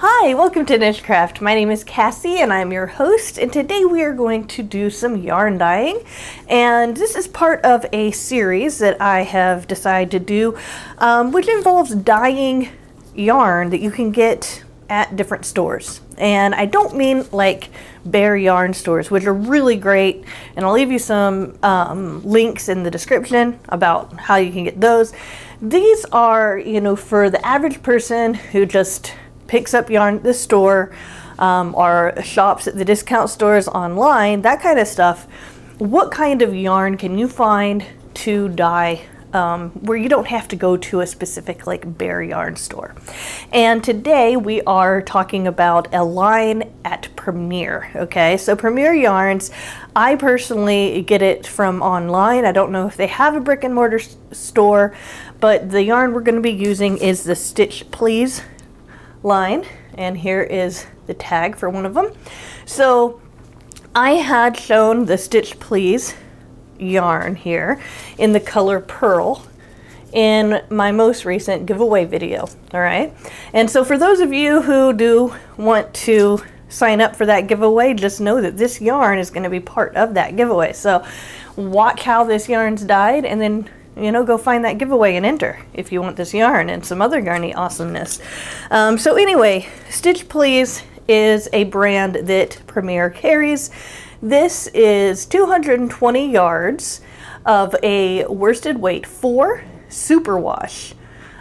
Hi, welcome to NicheCraft. My name is Cassie and I'm your host, and today we are going to do some yarn dyeing. And this is part of a series that I have decided to do, which involves dyeing yarn that you can get at different stores. And I don't mean like bare yarn stores, which are really great, and I'll leave you some links in the description about how you can get those. These are, for the average person who just picks up yarn at the store or shops at the discount stores online, that kind of stuff. What kind of yarn can you find to dye where you don't have to go to a specific like bare yarn store? And today we are talking about a line at Premier. Okay, so Premier Yarns, I personally get it from online. I don't know if they have a brick and mortar store, but the yarn we're going to be using is the Stitch Please line, and here is the tag for one of them. So I had shown the Stitch Please yarn here in the color Pearl in my most recent giveaway video. All right, and so for those of you who do want to sign up for that giveaway, just know that this yarn is going to be part of that giveaway. So watch how this yarn's dyed, and then go find that giveaway and enter if you want this yarn and some other yarny awesomeness. So anyway, Stitch Please is a brand that Premier carries. This is 220 yards of a worsted weight 4 superwash.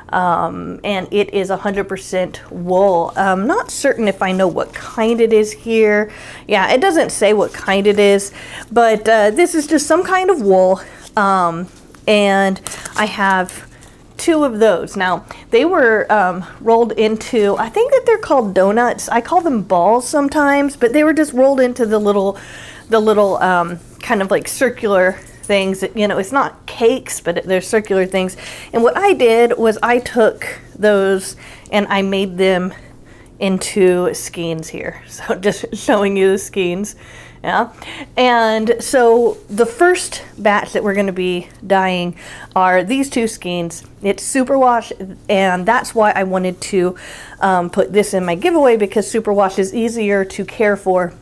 And it is 100% wool. I'm not certain if I know what kind it is here. Yeah, it doesn't say what kind it is, but this is just some kind of wool. And I have 2 of those. Now, they were rolled into, I think that they're called donuts. I call them balls sometimes, but they were just rolled into the little kind of like circular things. It's not cakes, but they're circular things. And what I did was I took those and I made them into skeins here. So just showing you the skeins. Yeah, and so the first batch that we're going to be dyeing are these 2 skeins. It's superwash, and that's why I wanted to put this in my giveaway, because superwash is easier to care for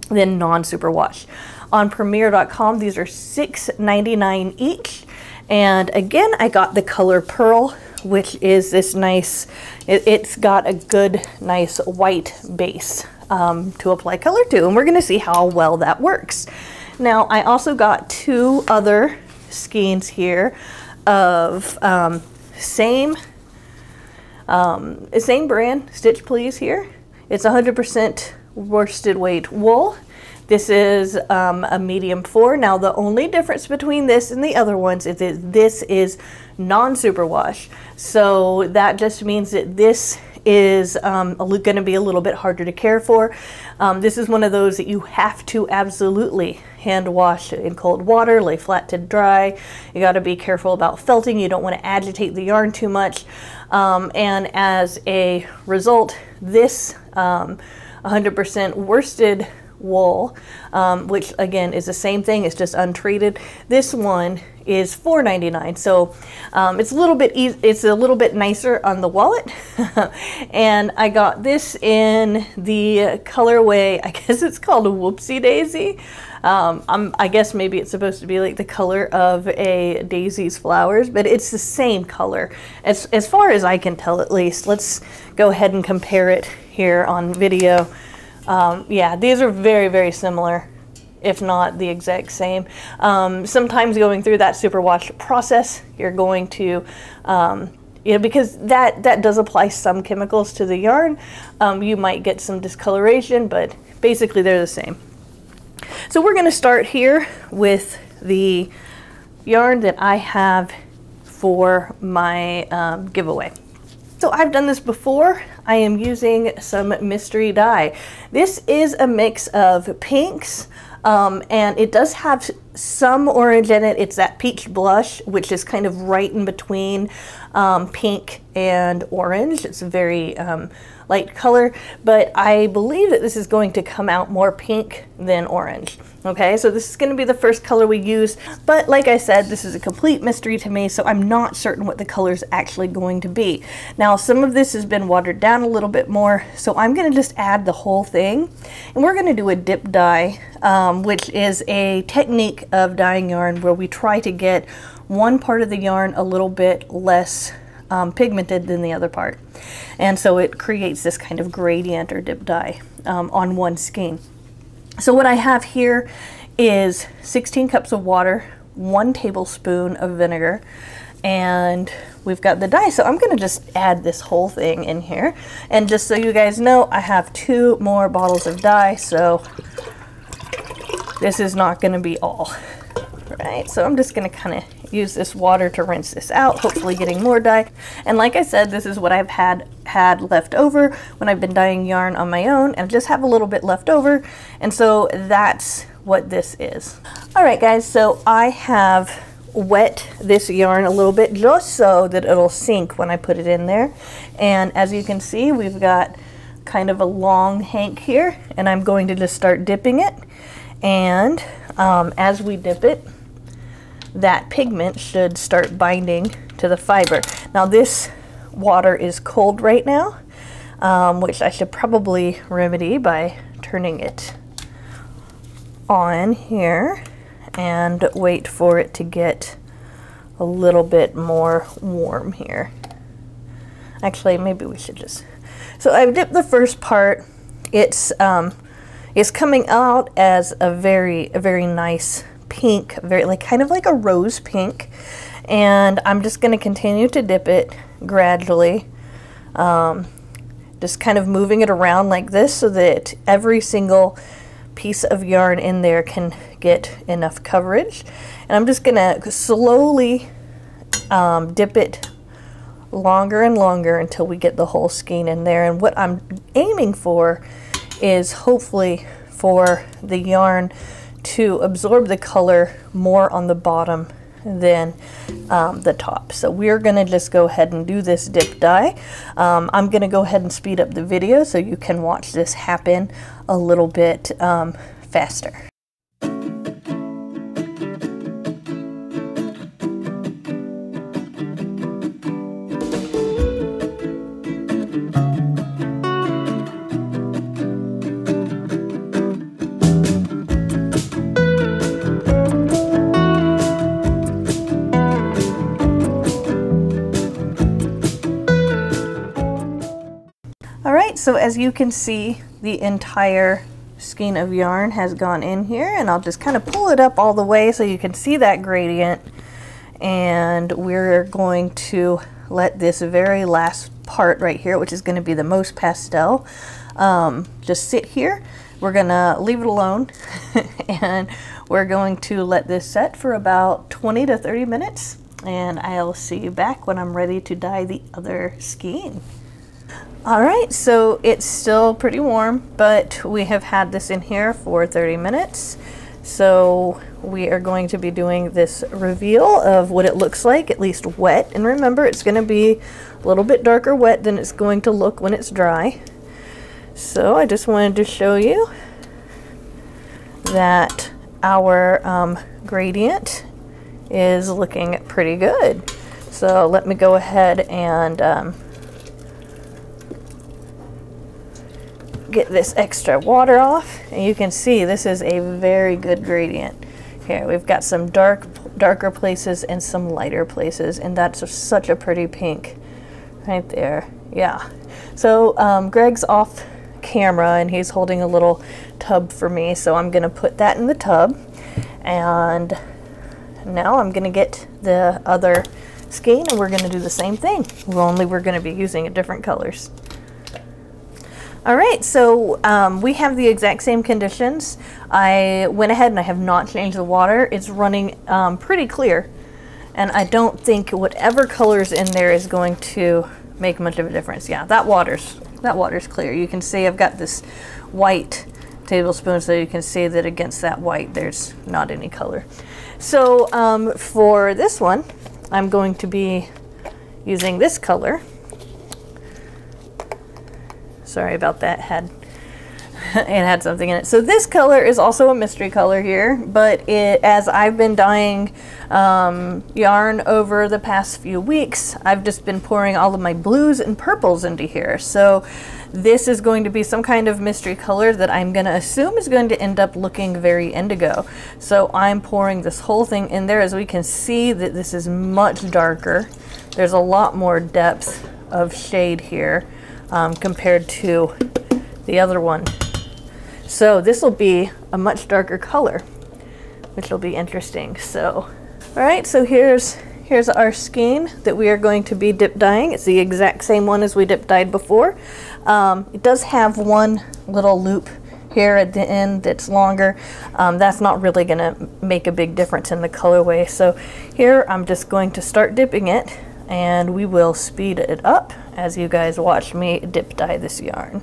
than non-superwash. On Premier.com, these are $6.99 each, and again, I got the color Pearl, which is this nice. It's got a good, nice white base to apply color to, and we're going to see how well that works. Now, I also got 2 other skeins here of same brand, Stitch Please here. It's 100% worsted weight wool. This is a medium 4. Now, the only difference between this and the other ones is that this is non-superwash. So that just means that this is going to be a little bit harder to care for. This is one of those that you have to absolutely hand wash in cold water, lay flat to dry. You got to be careful about felting. You don't want to agitate the yarn too much. And as a result, this 100% worsted wool, which again is the same thing, it's just untreated. This one is $4.99, so it's a little bit nicer on the wallet. And I got this in the colorway, I guess it's called a Whoopsie Daisy. I guess maybe it's supposed to be like the color of a daisy's flowers, but it's the same color as far as I can tell, at least. Let's go ahead and compare it here on video. Yeah, these are very, very similar, if not the exact same. Sometimes going through that superwash process, you're going to, because that does apply some chemicals to the yarn, you might get some discoloration, but basically they're the same. So we're going to start here with the yarn that I have for my giveaway. So I've done this before. I am using some mystery dye. This is a mix of pinks, and it does have some orange in it. It's that peach blush, which is kind of right in between pink and orange. It's very light color, but I believe that this is going to come out more pink than orange. Okay, so this is going to be the first color we use, but like I said, this is a complete mystery to me, so I'm not certain what the color is actually going to be. Now, some of this has been watered down a little bit more, so I'm going to just add the whole thing, and we're going to do a dip dye, which is a technique of dyeing yarn where we try to get one part of the yarn a little bit less pigmented than the other part, and so it creates this kind of gradient or dip dye on one skein. So what I have here is 16 cups of water, 1 tablespoon of vinegar, and we've got the dye. So I'm going to just add this whole thing in here. And just so you guys know, I have 2 more bottles of dye, so this is not going to be all. Right, so I'm just going to kind of use this water to rinse this out, hopefully getting more dye. And like I said, this is what I've had left over when I've been dyeing yarn on my own, and I just have a little bit left over, and so that's what this is. All right guys, so I have wet this yarn a little bit just so that it'll sink when I put it in there. And as you can see, we've got kind of a long hank here, and I'm going to just start dipping it. And as we dip it, that pigment should start binding to the fiber. Now this water is cold right now, which I should probably remedy by turning it on here and wait for it to get a little bit more warm here. Actually, maybe we should just... So I've dipped the first part. It's coming out as a very nice pink, kind of like a rose pink, and I'm just going to continue to dip it gradually, just kind of moving it around like this so that every single piece of yarn in there can get enough coverage. And I'm just going to slowly dip it longer and longer until we get the whole skein in there. And what I'm aiming for is hopefully for the yarn to absorb the color more on the bottom than the top. So we're going to just go ahead and do this dip dye. I'm going to go ahead and speed up the video so you can watch this happen a little bit faster. So as you can see, the entire skein of yarn has gone in here, and I'll just kind of pull it up all the way so you can see that gradient. And we're going to let this very last part right here, which is going to be the most pastel, just sit here. We're gonna leave it alone and we're going to let this set for about 20 to 30 minutes, and I'll see you back when I'm ready to dye the other skein. Alright, so it's still pretty warm, but we have had this in here for 30 minutes. So we are going to be doing this reveal of what it looks like, at least wet. And remember, it's going to be a little bit darker wet than it's going to look when it's dry. So I just wanted to show you that our gradient is looking pretty good. So let me go ahead and get this extra water off, and you can see this is a very good gradient. Here we've got some darker places and some lighter places, and that's such a pretty pink right there. Yeah, so Greg's off camera and he's holding a little tub for me, so I'm gonna put that in the tub, and now I'm gonna get the other skein and we're gonna do the same thing, only we're gonna be using different colors. Alright, so we have the exact same conditions. I went ahead and I have not changed the water. It's running pretty clear, and I don't think whatever color's in there is going to make much of a difference. Yeah, that water's clear. You can see I've got this white tablespoon, so you can see that against that white there's not any color. So for this one, I'm going to be using this color. Sorry about that, it had something in it. So this color is also a mystery color here, but as I've been dyeing yarn over the past few weeks, I've just been pouring all of my blues and purples into here. So this is going to be some kind of mystery color that I'm going to assume is going to end up looking very indigo. So I'm pouring this whole thing in there. As we can see, that this is much darker. There's a lot more depth of shade here compared to the other one. So this will be a much darker color, which will be interesting. So, all right, so here's our skein that we are going to be dip dyeing. It's the exact same one as we dip dyed before. It does have one little loop here at the end that's longer. That's not really gonna make a big difference in the colorway. So here I'm just going to start dipping it, and we will speed it up as you guys watch me dip dye this yarn.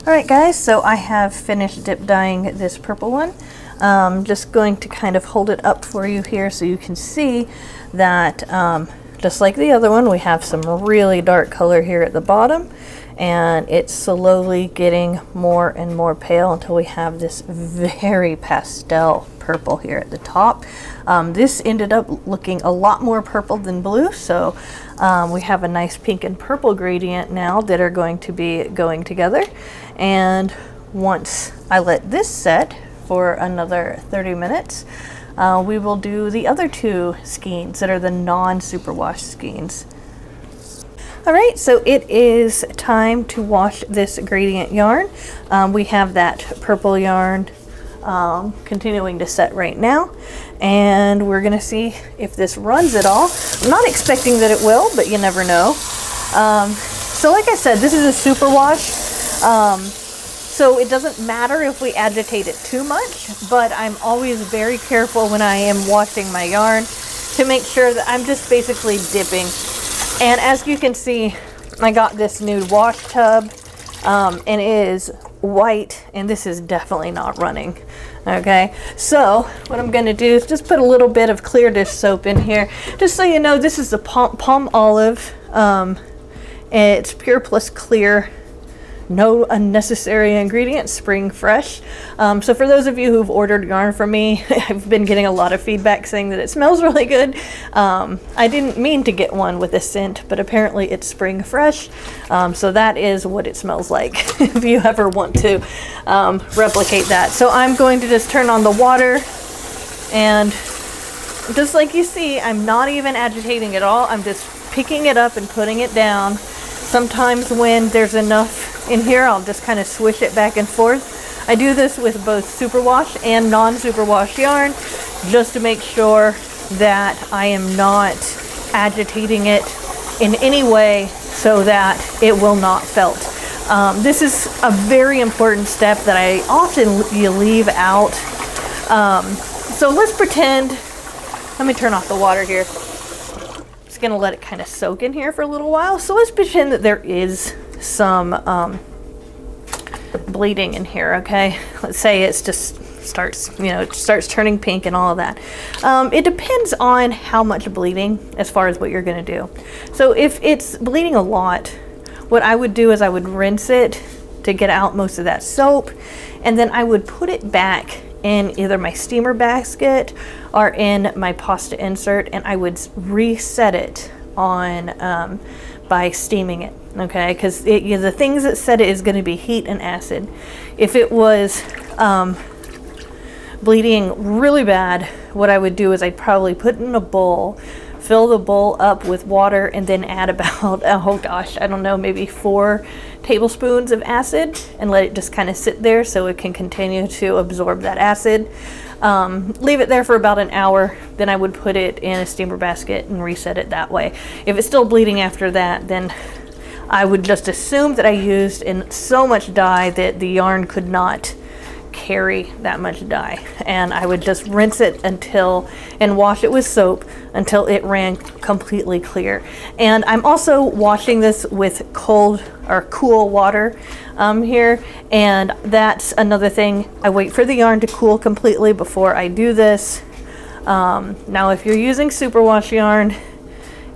Alright guys, so I have finished dip dyeing this purple one. Just going to kind of hold it up for you here so you can see that just like the other one, we have some really dark color here at the bottom, and it's slowly getting more and more pale until we have this very pastel purple here at the top. This ended up looking a lot more purple than blue, so we have a nice pink and purple gradient now that are going to be going together. And once I let this set for another 30 minutes, we will do the other two skeins that are the non-superwash skeins. Alright, so it is time to wash this gradient yarn. We have that purple yarn continuing to set right now, and we're gonna see if this runs at all. I'm not expecting that it will, but you never know. So like I said, this is a super wash, so it doesn't matter if we agitate it too much, but I'm always very careful when I am washing my yarn to make sure that I'm just basically dipping. And as you can see, I got this new wash tub, and it is white, and this is definitely not running. Okay, so what I'm going to do is just put a little bit of clear dish soap in here, just so you know. This is the palm olive. It's pure plus clear, no unnecessary ingredients, spring fresh. So for those of you who've ordered yarn from me, I've been getting a lot of feedback saying that it smells really good. I didn't mean to get one with a scent, but apparently it's spring fresh. So that is what it smells like if you ever want to replicate that. So I'm going to just turn on the water, and just like you see, I'm not even agitating at all. I'm just picking it up and putting it down. Sometimes when there's enough in here, I'll just kind of swish it back and forth. I do this with both superwash and non-superwash yarn, just to make sure that I am not agitating it in any way so that it will not felt. This is a very important step that I often leave out. So let's pretend, let me turn off the water here. Going to let it kind of soak in here for a little while. So let's pretend that there is some bleeding in here. Okay, let's say it's just starts, you know, it starts turning pink and all of that. It depends on how much bleeding as far as what you're going to do. So if it's bleeding a lot, what I would do is I would rinse it to get out most of that soap, and then I would put it back in either my steamer basket or in my pasta insert, and I would reset it on by steaming it. Okay, because the things that set it is going to be heat and acid. If it was bleeding really bad, what I would do is I'd probably put it in a bowl, fill the bowl up with water and then add about, oh gosh, I don't know, maybe 4 tablespoons of acid, and let it just kind of sit there so it can continue to absorb that acid. Leave it there for about an hour, then I would put it in a steamer basket and reset it that way. If it's still bleeding after that, then I would just assume that I used in so much dye that the yarn could not carry that much dye, and I would just rinse it and wash it with soap until it ran completely clear. And I'm also washing this with cold or cool water here, and that's another thing. I wait for the yarn to cool completely before I do this. Now if you're using superwash yarn,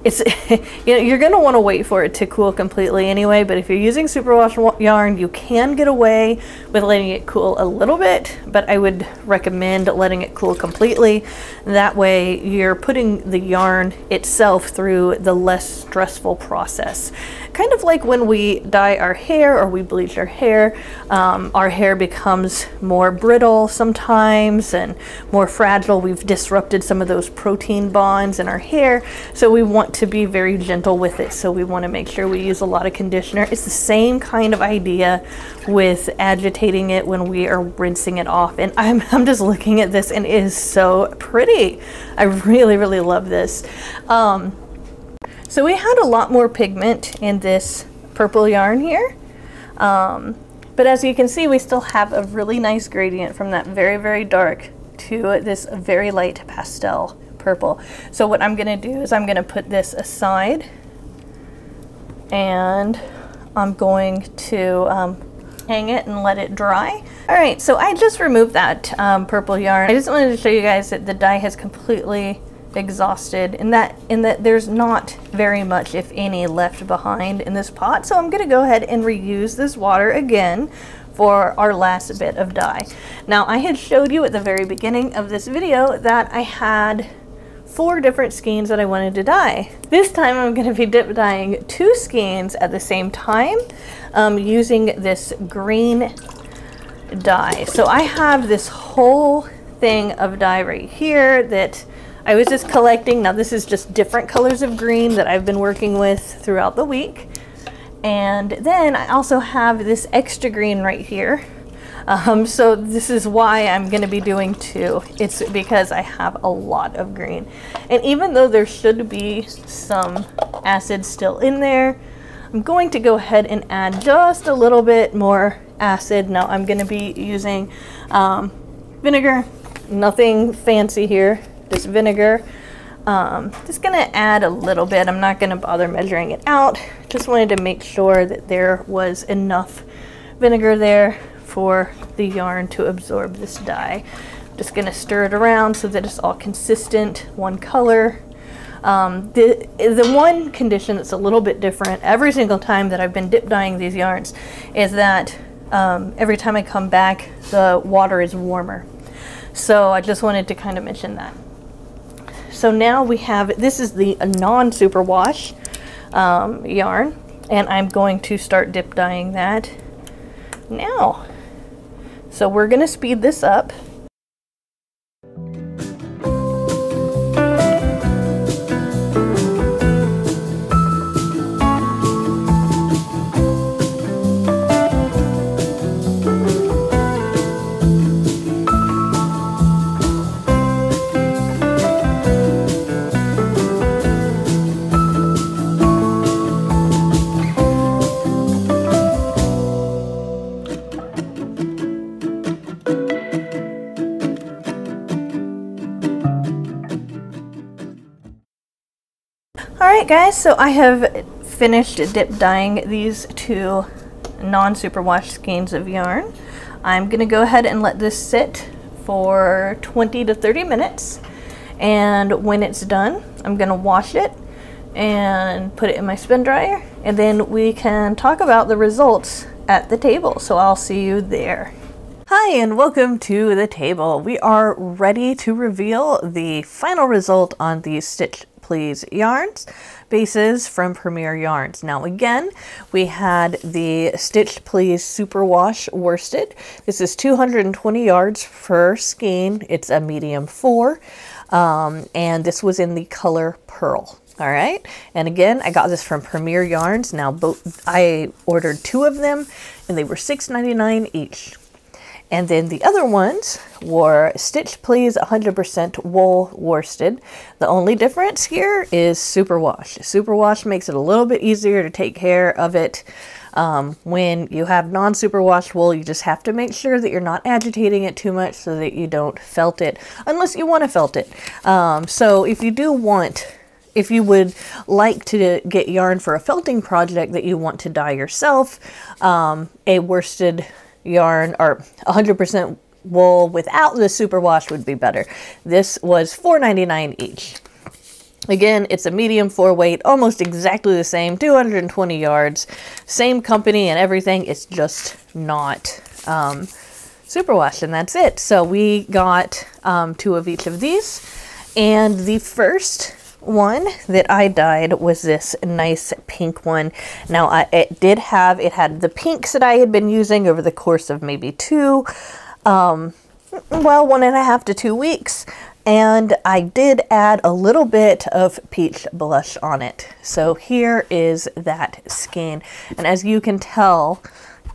it's you know, you're going to want to wait for it to cool completely anyway, but if you're using superwash yarn, you can get away with letting it cool a little bit, but I would recommend letting it cool completely. That way you're putting the yarn itself through the less stressful process. Kind of like when we dye our hair or we bleach our hair becomes more brittle sometimes and more fragile. We've disrupted some of those protein bonds in our hair, so we want to be very gentle with it. So we want to make sure we use a lot of conditioner. It's the same kind of idea with agitating it when we are rinsing it off. And I'm just looking at this and it is so pretty. I really, really love this. So we had a lot more pigment in this purple yarn here, but as you can see, we still have a really nice gradient from that very, very dark to this very light pastel purple. So what I'm going to do is I'm going to put this aside, and I'm going to hang it and let it dry. All right, so I just removed that purple yarn. I just wanted to show you guys that the dye has completely exhausted, in that there's not very much, if any, left behind in this pot. So I'm going to go ahead and reuse this water again for our last bit of dye. Now, I had showed you at the very beginning of this video that I had 4 different skeins that I wanted to dye. This time I'm going to be dip dyeing 2 skeins at the same time using this green dye. So I have this whole thing of dye right here that I was just collecting. Now this is just different colors of green that I've been working with throughout the week. And then I also have this extra green right here. So this is why I'm going to be doing 2. It's because I have a lot of green. And even though there should be some acid still in there, I'm going to go ahead and add just a little bit more acid. Now I'm going to be using vinegar, nothing fancy here. This vinegar, just gonna add a little bit. I'm not gonna bother measuring it out. Just wanted to make sure that there was enough vinegar there for the yarn to absorb this dye. Just gonna stir it around so that it's all consistent, one color. The one condition that's a little bit different every single time that I've been dip dyeing these yarns is that every time I come back, the water is warmer. So I just wanted to kind of mention that. So now we have, this is the non-superwash yarn, and I'm going to start dip dyeing that now. So we're going to speed this up. Alright guys, so I have finished dip dyeing these 2 non-superwash skeins of yarn. I'm going to go ahead and let this sit for 20 to 30 minutes, and when it's done I'm going to wash it and put it in my spin dryer, and then we can talk about the results at the table. So I'll see you there. Hi and welcome to the table. We are ready to reveal the final result on these Stitch Please yarns, bases from Premier Yarns. Now again, we had the Stitch Please Superwash worsted. This is 220 yards per skein. It's a medium 4. and this was in the color Pearl. All right, and again, I got this from Premier Yarns. Now, I ordered 2 of them, and they were $6.99 each. And then the other ones were Stitch Please 100% wool worsted. The only difference here is superwash. Superwash makes it a little bit easier to take care of it. When you have non-superwash wool, you just have to make sure that you're not agitating it too much so that you don't felt it, unless you want to felt it. So if you would like to get yarn for a felting project that you want to dye yourself, a worsted yarn or 100% wool without the superwash would be better. This was $4.99 each. Again, it's a medium 4 weight, almost exactly the same, 220 yards, same company and everything. It's just not superwash, and that's it. So we got 2 of each of these, and the first one that I dyed was this nice pink one. Now it had the pinks that I had been using over the course of maybe 1.5 to 2 weeks, and I did add a little bit of peach blush on it. So here is that skein, and as you can tell,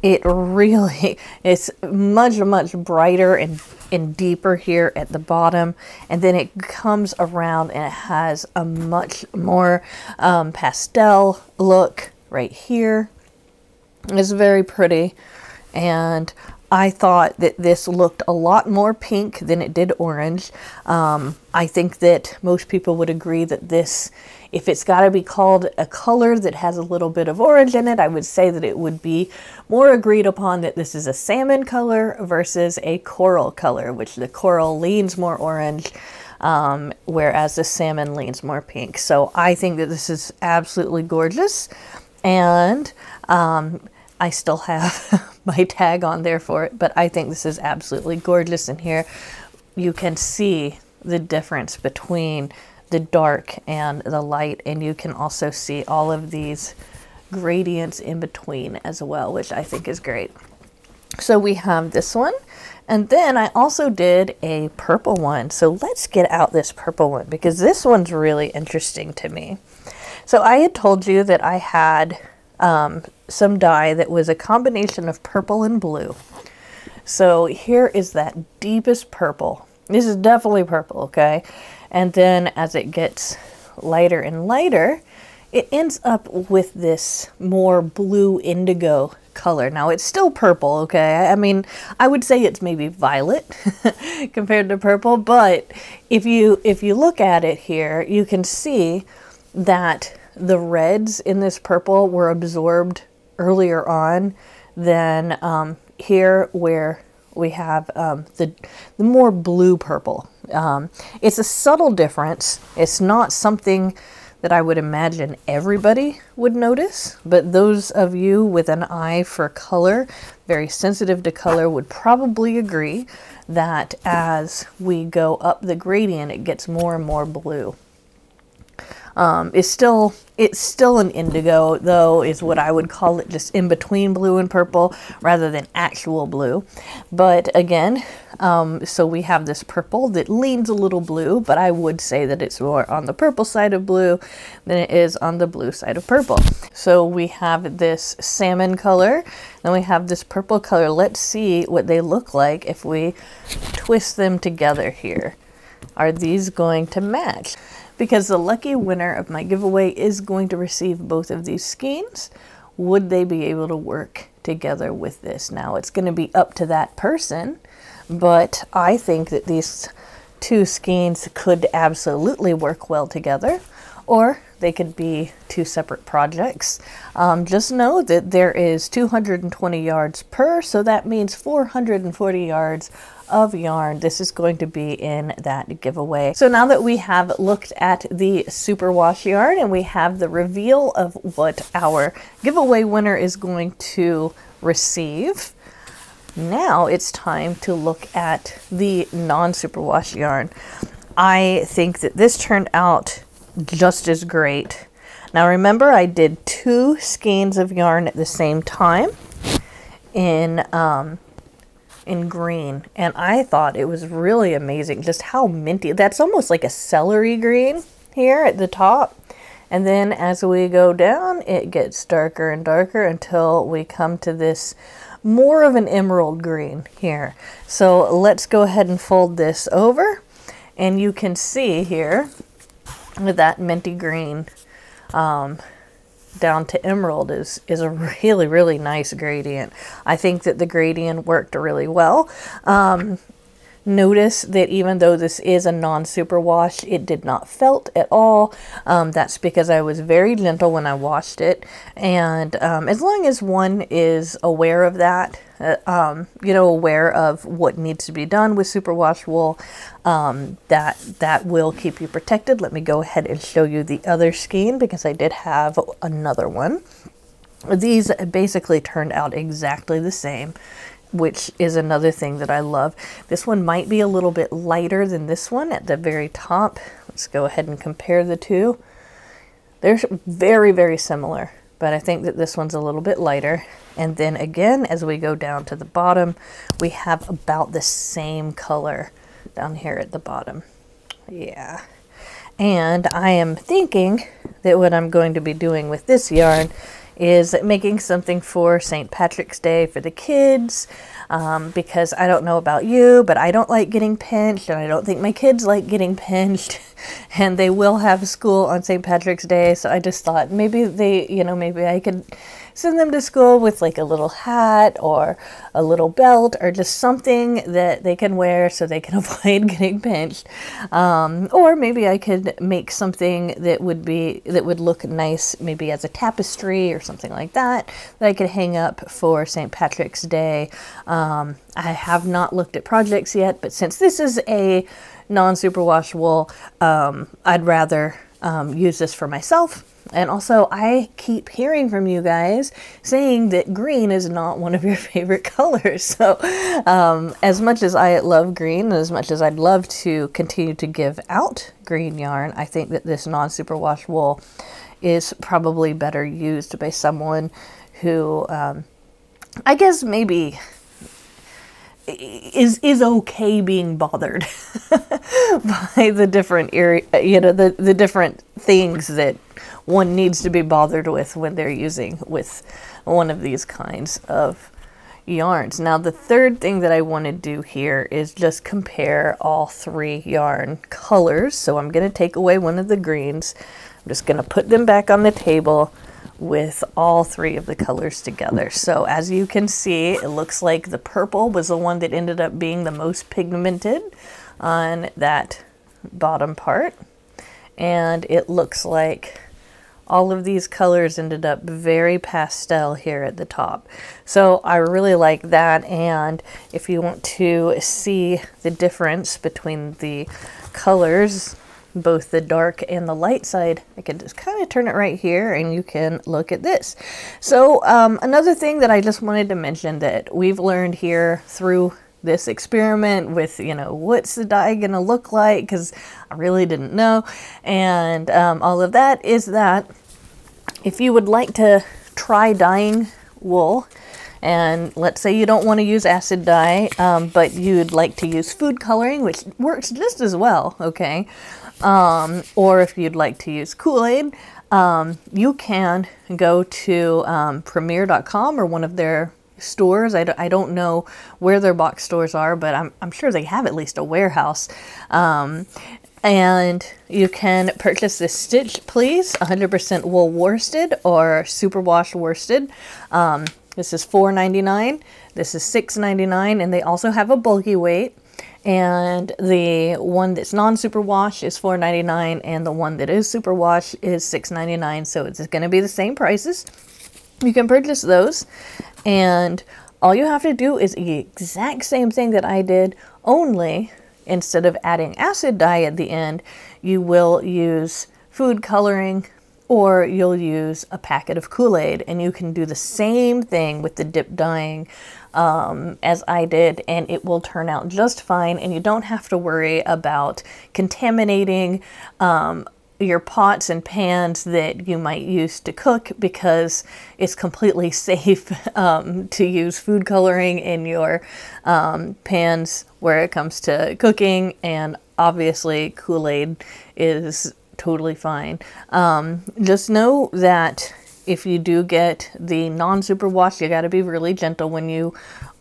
it really is much brighter and deeper here at the bottom, and then it comes around and it has a much more pastel look right here. It's very pretty, and I thought that this looked a lot more pink than it did orange. I think that most people would agree that this, if it's got to be called a color that has a little bit of orange in it, I would say that it would be more agreed upon that this is a salmon color versus a coral color, which the coral leans more orange, whereas the salmon leans more pink. So I think that this is absolutely gorgeous, and I still have my tag on there for it, but I think this is absolutely gorgeous. And here you can see the difference between the dark and the light, and you can also see all of these gradients in between as well, which I think is great. So we have this one, and then I also did a purple one. So let's get out this purple one, because this one's really interesting to me. So I had told you that I had some dye that was a combination of purple and blue. So here is that deepest purple. This is definitely purple, okay? And then as it gets lighter and lighter, it ends up with this more blue indigo color. Now it's still purple, okay? I mean, I would say it's maybe violet compared to purple, but if you look at it here, you can see that the reds in this purple were absorbed earlier on than here, where we have the more blue purple. It's a subtle difference. It's not something that I would imagine everybody would notice, but those of you with an eye for color, very sensitive to color, would probably agree that as we go up the gradient, it gets more and more blue. It's still an indigo, though, is what I would call it, just in between blue and purple rather than actual blue. But again, so we have this purple that leans a little blue, but I would say that it's more on the purple side of blue than it is on the blue side of purple. So we have this salmon color, then we have this purple color. Let's see what they look like if we twist them together here. Are these going to match? Because the lucky winner of my giveaway is going to receive both of these skeins. Would they be able to work together with this? Now, it's going to be up to that person, but I think that these 2 skeins could absolutely work well together, or they could be 2 separate projects. Just know that there is 220 yards per, so that means 440 yards of yarn. This is going to be in that giveaway. So now that we have looked at the superwash yarn and we have the reveal of what our giveaway winner is going to receive, now it's time to look at the non-superwash yarn. I think that this turned out just as great. Now remember, I did 2 skeins of yarn at the same time in in green, and I thought it was really amazing just how minty. That's almost like a celery green here at the top, and then as we go down it gets darker and darker until we come to this more of an emerald green here. So let's go ahead and fold this over, and you can see here with that minty green down to emerald is a really nice gradient. I think that the gradient worked really well. Notice that even though this is a non-superwash, it did not felt at all. That's because I was very gentle when I washed it, and as long as one is aware of that, you know, aware of what needs to be done with superwash wool, that will keep you protected. Let me go ahead and show you the other skein because I did have another one. These basically turned out exactly the same, which is another thing that I love. This one might be a little bit lighter than this one at the very top. Let's go ahead and compare the two. They're very similar, but I think that this one's a little bit lighter. And then again, as we go down to the bottom, we have about the same color down here at the bottom. Yeah. And I am thinking that what I'm going to be doing with this yarn is making something for St. Patrick's Day for the kids, because I don't know about you, but I don't like getting pinched, and I don't think my kids like getting pinched, and they will have school on St. Patrick's Day, so I just thought maybe they, you know, maybe I could send them to school with like a little hat or a little belt or just something that they can wear so they can avoid getting pinched. Or maybe I could make something that would look nice, maybe as a tapestry or something like that I could hang up for St. Patrick's Day. I have not looked at projects yet, but since this is a non-superwash wool, I'd rather use this for myself. And also, I keep hearing from you guys saying that green is not one of your favorite colors. So as much as I love green, and as much as I'd love to continue to give out green yarn, I think that this non-superwash wool is probably better used by someone who, I guess maybe is okay being bothered by the different area, you know, the different things that one needs to be bothered with when they're using with one of these kinds of yarns. Now, the third thing that I want to do here is just compare all three yarn colors. So I'm going to take away one of the greens. I'm just going to put them back on the table with all three of the colors together. So as you can see, it looks like the purple was the one that ended up being the most pigmented on that bottom part. And it looks like all of these colors ended up very pastel here at the top. So I really like that. And if you want to see the difference between the colors, both the dark and the light side, I can just kind of turn it right here and you can look at this. So another thing that I just wanted to mention that we've learned here through this experiment with, you know, what's the dye gonna look like, because I really didn't know, and all of that, is that if you would like to try dyeing wool, and let's say you don't want to use acid dye, but you'd like to use food coloring, which works just as well, okay, or if you'd like to use Kool-Aid, you can go to Premier.com or one of their stores. I don't know where their box stores are, but I'm sure they have at least a warehouse. And you can purchase this Stitch Please 100% wool worsted or superwash worsted. This is $4.99. This is $6.99, and they also have a bulky weight. And the one that's non-superwash is $4.99, and the one that is superwash is $6.99. So it's going to be the same prices. You can purchase those, and all you have to do is the exact same thing that I did, only instead of adding acid dye at the end, you will use food coloring, or you'll use a packet of Kool-Aid, and you can do the same thing with the dip dyeing as I did, and it will turn out just fine, and you don't have to worry about contaminating your pots and pans that you might use to cook, because it's completely safe to use food coloring in your pans where it comes to cooking, and obviously Kool-Aid is totally fine. Just know that if you do get the non-superwash, you got to be really gentle when you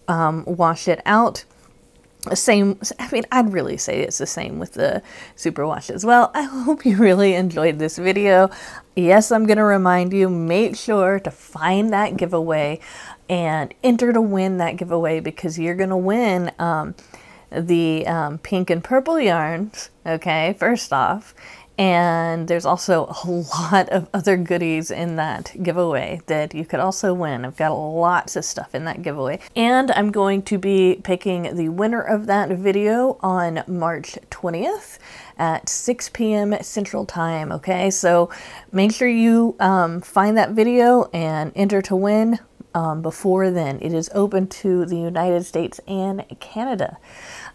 wash it out. Same, I mean, I'd really say it's the same with the superwash as well. I hope you really enjoyed this video. Yes, I'm going to remind you, make sure to find that giveaway and enter to win that giveaway, because you're going to win the pink and purple yarns, okay, first off. And there's also a lot of other goodies in that giveaway that you could also win. I've got lots of stuff in that giveaway. And I'm going to be picking the winner of that video on March 20th at 6 p.m. Central Time, okay? So make sure you find that video and enter to win before then. It is open to the United States and Canada.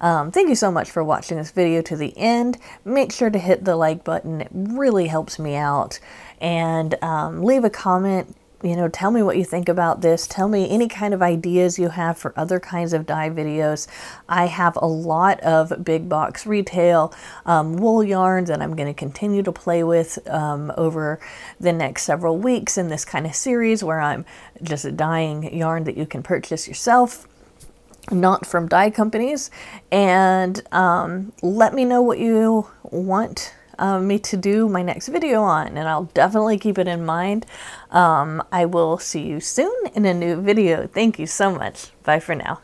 Thank you so much for watching this video to the end. Make sure to hit the like button. It really helps me out. And leave a comment. You know, tell me what you think about this. Tell me any kind of ideas you have for other kinds of dye videos. I have a lot of big box retail wool yarns that I'm going to continue to play with over the next several weeks in this kind of series where I'm just dyeing yarn that you can purchase yourself, not from dye companies. And let me know what you want me to do my next video on, and I'll definitely keep it in mind. I will see you soon in a new video. Thank you so much. Bye for now.